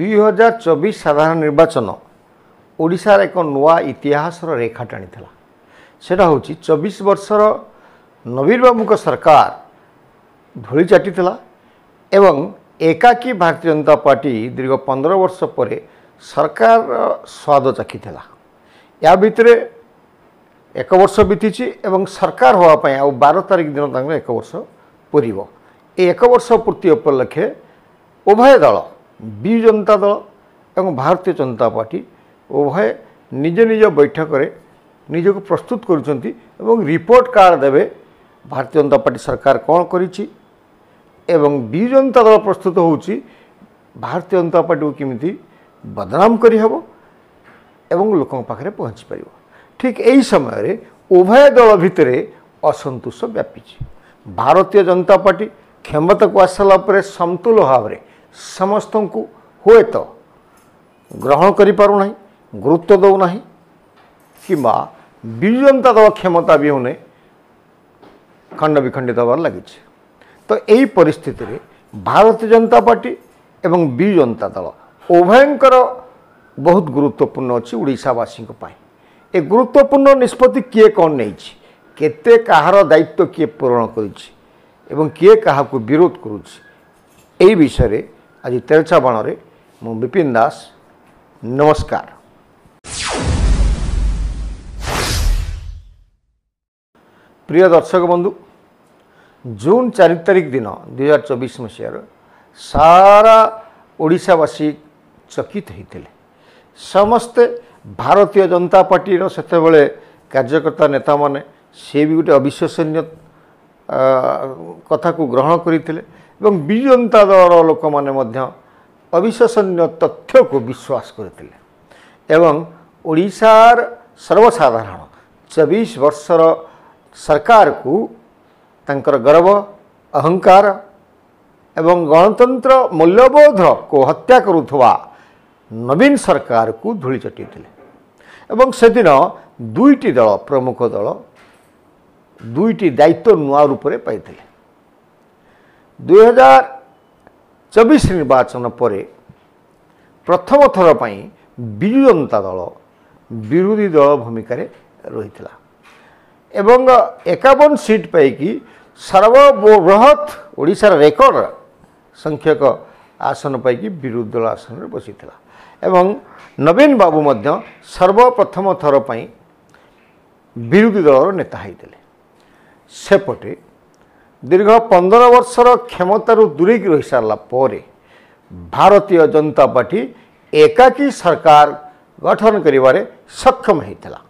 2024 साधारण निर्वाचन ओडिशार एक नुआ इतिहास रेखा टाणी सेटा हूँ 24 वर्षर नवीन बाबू सरकार धूली चाटी एवं एकाकी भारतीय जनता पार्टी दीर्घ 15 वर्ष पर सरकार स्वाद चाखी या भितर एक वर्ष बीती एवं सरकार होगापाई आ 12 तारिख दिन एक वर्ष पूरी एक वर्ष पूर्ति उपलक्षे उभय दल विजु जनता दल एवं भारतीय जनता पार्टी उभय निज निज बैठक में निजक प्रस्तुत करुँच रिपोर्ट कार्ड देवे भारतीय जनता पार्टी सरकार कौन करिछि एवं विजु जनता दल प्रस्तुत होउछि भारतीय जनता पार्टी को किमिति बदनाम करी हबो एवं लोकों पाखरे पहुँची पारिबो। ठीक यही समय रे उभय दल भितर असंतोष व्यापी। भारतीय जनता पार्टी क्षमता को आसला पर समतुल भाव में समस्त को हुए तो ग्रहण करि पारु नाही, गुरुत्व दौ नाही किंबा विजु जनता दल क्षमता विहुने खंड विखंडित होबार लगी। तो यही परिस्थिति रे भारतीय जनता पार्टी एवं विजु जनता दल उभयंकर बहुत गुरुत्वपूर्ण अच्छी ओडिशावासी ए गुरुत्वपूर्ण निष्पत्ति किए कौन नहीं केते कहार दायित्व किए पूरण कर किए क्या विरोध करुच्ची विषय आज तेरछा बाण रे मु विपिन दास नमस्कार। प्रिय दर्शक बंधु जून 4 तारिख दिन 2024 मसीहार सारा ओडिशावासी चकित होते समस्ते भारतीय जनता पार्टी सेतेबेले कार्यकर्ता नेता माने से भी गोटे अविश्वसनीय कथा को ग्रहण करते विजु जनता दल लोक मैंने अविश्वसनीय तथ्य को विश्वास करते ओडिशार सर्वसाधारण 24 वर्षर सरकार को तंकर गर्व अहंकार एवं गणतंत्र मूल्यबोध को हत्या करुवा नवीन सरकार को धूली चटी एवं से दिन दुईटी दल प्रमुख दल दुईटी दायित्व नुआ रूप में पाई 2024 निर्वाचन पर प्रथम थर पर विजु जनता दल विरोधी दल भूमिका रही एवं 51 सीट पाई सर्वबृहत ओडिशार रेकर्ड संख्यक आसन पाई विरोधी दल आसन में बसी एवं नवीन बाबू मध्य सर्वप्रथम थर पर विरोधी दल नेता होते सेपटे दीर्घ 15 वर्षर क्षमतार दूरे रही सारा पर भारतीय जनता पार्टी एकाकी सरकार गठन करिवारे सक्षम होता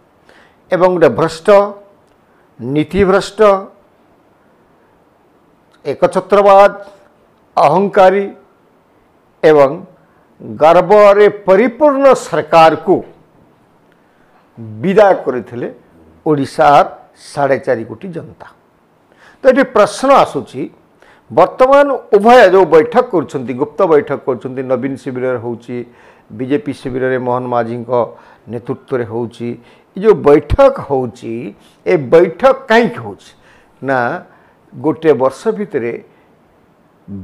एवं गोटे भ्रष्ट नीतिभ्रष्ट एकछत्रवाद अहंकारी एवं गर्वरे परिपूर्ण सरकार को विदा करथिले ओडिशार 4.5 कोटी जनता। तो ये प्रश्न आसूची वर्तमान उभय जो बैठक कर गुप्त बैठक कर नवीन शिविर होची बीजेपी शिविर में मोहन माझी नेतृत्व में होची जो बैठक होची ए बैठक कहीं होची ना गोटे वर्ष भितर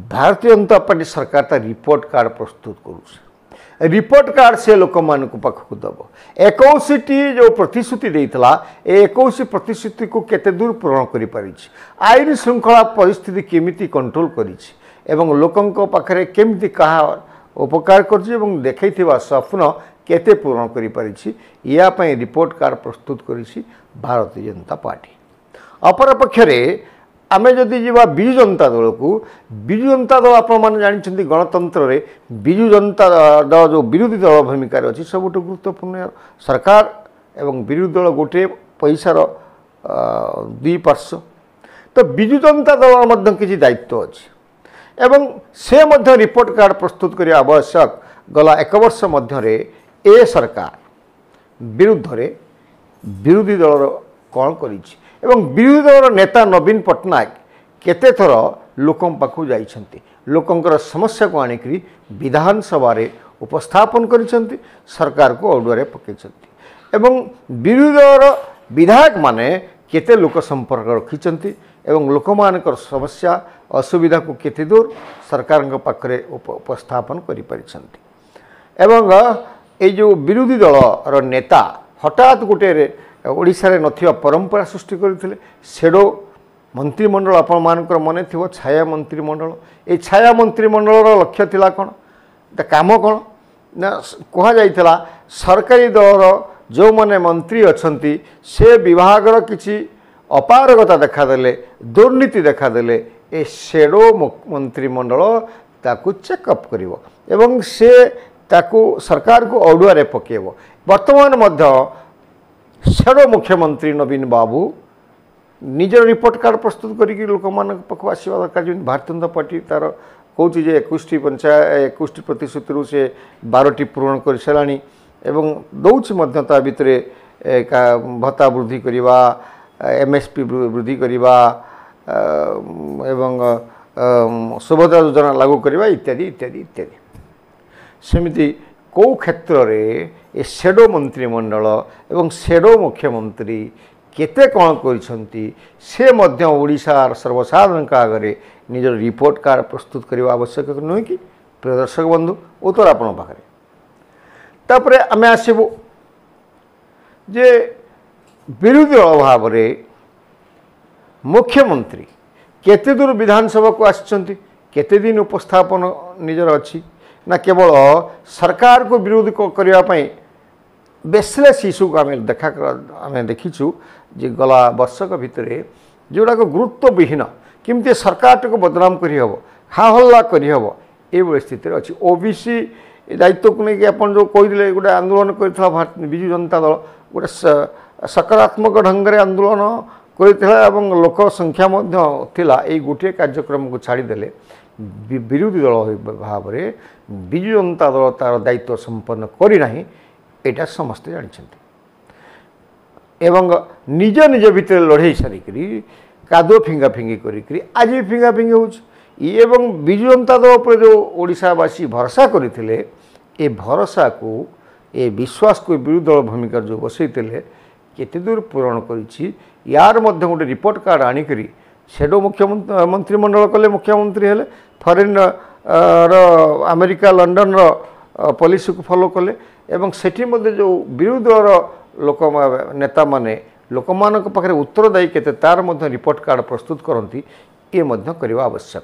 भारतीय जनता पार्टी सरकार ता रिपोर्ट कार्ड प्रस्तुत करुछ रिपोर्ट कार्ड से लोक मान पाखक दब 21टी जो प्रतिश्रुति देता 21 प्रतिश्रुति को केते दूर पूरण करि पारिछि आईन श्रृंखला परिस्थिति केमिति कंट्रोल करिछि एवं लोकंक पाखरे केमिति कहा उपकार करछि एवं देखैथिबा स्वप्न केते पूरण करि पारिछि या पई रिपोर्ट कार्ड प्रस्तुत करिछि भारतीय जनता पार्टी। अपर पक्षरे आमे जदि जीवा विजु जनता दल को विजु जनता दल आपण माने जानिछन्ती गणतंत्र रे विजु जनता दल जो विरोधी दल भूमिका रे अछि सबुठ गुरुत्वपूर्ण सरकार एवं विरोधी दल गोटे पैसार दुई पार्श्व तो विजु जनता दल मध्य किछि दायित्व अछि एवं से मध्य रिपोर्ट कार्ड प्रस्तुत करिया आवश्यक गला 1 वर्ष मध्य रे ए सरकार विरुद्ध रे विरोधी दल कौन करिछि एवं विरोधी दल नेता नवीन पट्टनायक केते थर लोकों पाखु जाइछन्ति लोकंकर समस्या को आनिकरी विधानसभा रे उपस्थापन करिछन्ति सरकार को अडुआरे पकेछन्ति एवं विरोधी दल विधायक माने केते लोक संपर्क रखिछन्ति एवं लोकमानकर समस्या असुविधा को केते दूर सरकार पाखरे उपस्थापन करि परिछन्ति। एवं ये जो विरोधी दलर नेता हठात गोटे ओडिशा रे नथिबा परंपरा सृष्टि करथिले सेडो मंत्रिमंडल आपण मानकर मन थी छाया मंत्रिमंडल ये छाया मंत्रिमंडल लक्ष्य थिला कोन काम कोन ना कह जाइथिला सरकारी दलर जो माने मंत्री अछंती से विभागर किछि अपारगता देखादेले दुर्नीति देखादेले ए सेडो मंत्रिमंडल ताकू चेकअप करिवो एवं से ताकू सरकार को अडुआरे पकेबो वर्तमान मध्य सेडो मुख्यमंत्री नवीन बाबू निजर रिपोर्ट कार्ड प्रस्तुत करिक लोक मान पाखु आसवा दरकार जो भारतीय जनता पार्टी तार कौच 21 पंचायत 21 प्रतिशत रु से 12टी पूरण कर साराणी एवं दौच ता भितर भत्ता वृद्धि करवा एमएसपी वृद्धि करवा एवं सुभद्रा योजना लागू करवा इत्यादि इत्यादि इत्यादि सेमिति कौ क्षेत्र रे ए सेडो मंत्रिमंडल एवं सेडो मुख्यमंत्री केते कौन करिसंती से मध्य ओडिशा सर्वसाधारण आगे निजर रिपोर्ट कार्ड प्रस्तुत करने आवश्यक नुहे कि प्रिय दर्शक बंधु उत्तर आपण पाखे तापर आम आसबू जे विरोधी दल भाव में मुख्यमंत्री केते दूर विधानसभा को आसिचंती केते दिन उपस्थापन निजर अच्छी ना केवल सरकार को विरोध करने बेसलेस इश्यू को आम देखीचु जे गला वर्षक भितर जोड़ाक गुरुत्वविहीन किमती सरकार को बदनाम करहब हा हल्ला करहब ये स्थिति अच्छी ओबीसी दायित्व को लेकिन आप जो कहते गोटे आंदोलन कर विजु जनता दल गोटे सकारात्मक ढंग से आंदोलन कर लोक संख्या यही गोटे कार्यक्रम को छाड़देले विरोधी दल भाव में विजु जनता दल तार दायित्व संपन्न करना यहाँ समस्ते जानते एवं निज निज भितर लड़े सारिक कादुआ फिंगा फिंगी करी आज भी फिंगा फिंगी हो विजु जनता दल पर जो ओडिशावासी भरोसा करते ए भरोसा को ए विश्वास को विरोधी दल भूमिका जो बसईते केते दूर पूरण करी यार मध्य गोटे रिपोर्ट कार्ड आनिकरी सेडो मुख्यमंत्री मंत्रिमंडल कले मुख्यमंत्री हेले फॉरेन अमेरिका लंडन पॉलिसी को फॉलो कले एवं सेठी मध्य जो विरोधी दल लोक नेता माने लोक मान पाखे उत्तरदायी केते तार मध्य रिपोर्ट कार्ड प्रस्तुत करती ये मध्य करवा आवश्यक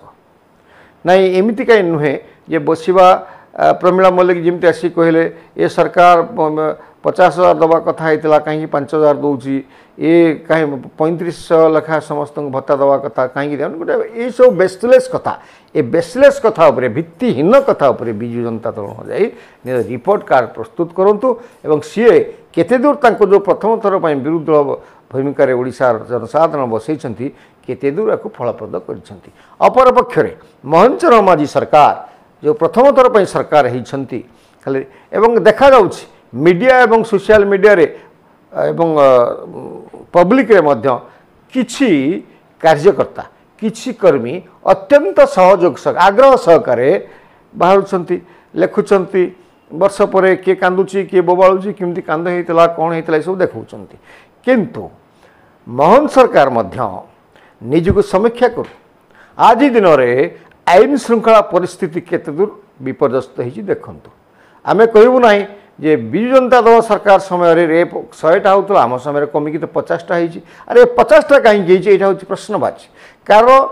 नाई एमती कहीं नुहे जे बसवा प्रमीला मल्लिक जमती आसी कहले ये सरकार 50,000 दवा कथा होता कहीं 5,000 दौची ये कहीं 3500 लेखा समस्त भत्ता दवा कथा कहीं गोटे ये सब बेसलेस कथा ये बेसलेस कथा उपरे भित्तिहीन कथा उपरे विजु जनता दल जाई रिपोर्ट कार्ड प्रस्तुत करूँ एवं सीए केते दूर तांको जो प्रथम थर पर विरोधी दल भूमिका ओडिशा जनसाधारण बसई केते दूर या फलप्रद कर अपरपक्षे मोहन चरण माझी सरकार जो प्रथम थर पर सरकार होती खाली एवं देखा जाउछि मीडिया एवं सोशल मीडिया रे एवं पब्लिक रे मध्य किछि कार्यकर्ता किछि कर्मी अत्यंत सहयोग आग्रह सहकारे बाहर लेखुंट वर्ष पर किए कांदुची किए बोबाळुची किमती कांद होता कौन होता सब देखा किंतु मोहन सरकार मध्य निजको समीक्षा कर आज दिन में आईन श्रृंखला परिस्थिति केते दूर विपर्यस्त होती देखु आमे कहबू ना जे विजु जनता दल सरकार समय रेप 100टा होता आम समय कमिकी तो 50टा होती अरे 50टा कहीं यहाँ हूँ प्रश्नवाची कारण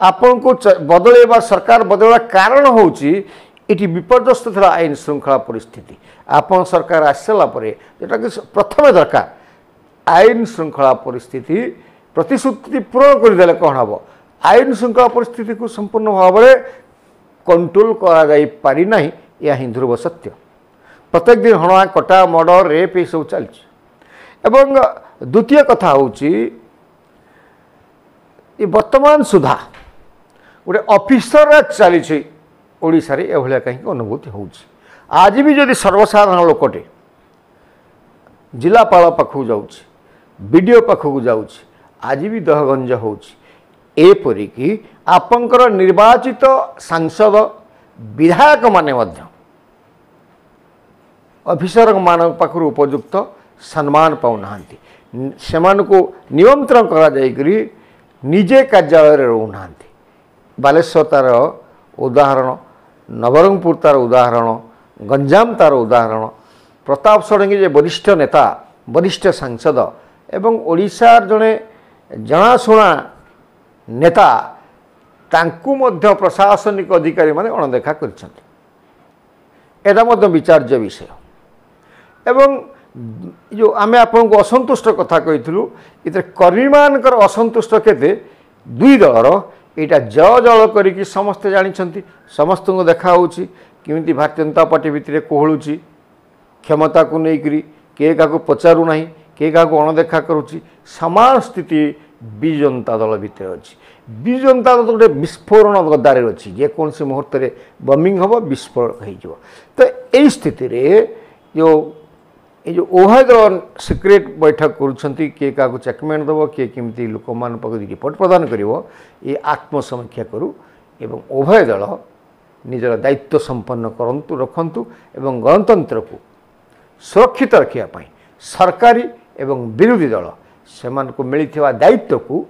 आपण को बदलवा सरकार बदलवा कारण हूँ ये विपर्यस्त था आईन श्रृंखला परिस्थिति आपण सरकार आसला जोटा कि प्रथम दरकार आईन श्रृंखला परिस्थिति प्रतिश्रुति पूरण करदे कौन हम आईन श्रृंखला परिस्थिति को संपूर्ण भाव में कंट्रोल करी ना या ही ध्रुव सत्य प्रत्येक दिन हणा कटा मर्डर रेप ये सब चलती द्वितीय कथा हूँ वर्तमान सुधा गोटे ऑफिसर चली ओडिशा रे एभलिया कहीं अनुभूति हो आज भी जदि सर्वसाधारण लोकटे जिलापाल पाखक जाऊँ बीडीओ पाखक जाऊँ आज भी दहगंज होपरिकी आपंकर निर्वाचित सांसद विधायक माने मध्य ऑफिसर मान पाखर उपयुक्त सम्मान पाऊना से नियंत्रण करी निजे कार्यालय रोना बालेश्वर तार उदाहरण नवरंगपुर तार उदाहरण गंजाम तार उदाहरण प्रताप षडंगी जे वरिष्ठ नेता वरिष्ठ सांसद एवं ओडिशार जड़े जनाशुना नेता तांकु मध्य प्रशासनिक अधिकारी माने अणदेखा करछन्ति एटा मध्य विचार्य विषय एवं जो आमे आपन को असंतुष्ट कथा कहिथलु इते कर्मी मानकर असंतुष्ट केते दुई दलर एटा जल करिकि समस्त जानिछन्ति समस्त को देखा होछि किमिति भारतीय जनता पार्टी भितरे कोहळुछि क्षमता को लेकर किए क्या पचारू ना किए क्या अणदेखा करुच्ची समान स्थिति विजु जनता दल भितर अच्छी विजु जनता दल गोटे विस्फोरण गदारे अच्छी जेकोसी मुहूर्त में बमिंग हम विस्फोरण हो तो यही स्थिति जो ये उभय दल सिक्रेट बैठक करुँच किए क्या चेकमेंट दब किए केमती लोक मान रिपोर्ट प्रदान कर ये आत्मसमीक्षा करूँ एवं उभय दल निजर दायित्व संपन्न करंतु रखंतु एवं गणतंत्र को सुरक्षित रखापी सरकारी एवं विरोधी दल से मिलता दायित्व को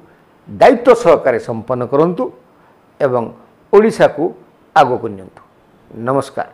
दायित्व सहकारे संपन्न करंतु एवं ओडिशा को आगो को नियंतु। नमस्कार।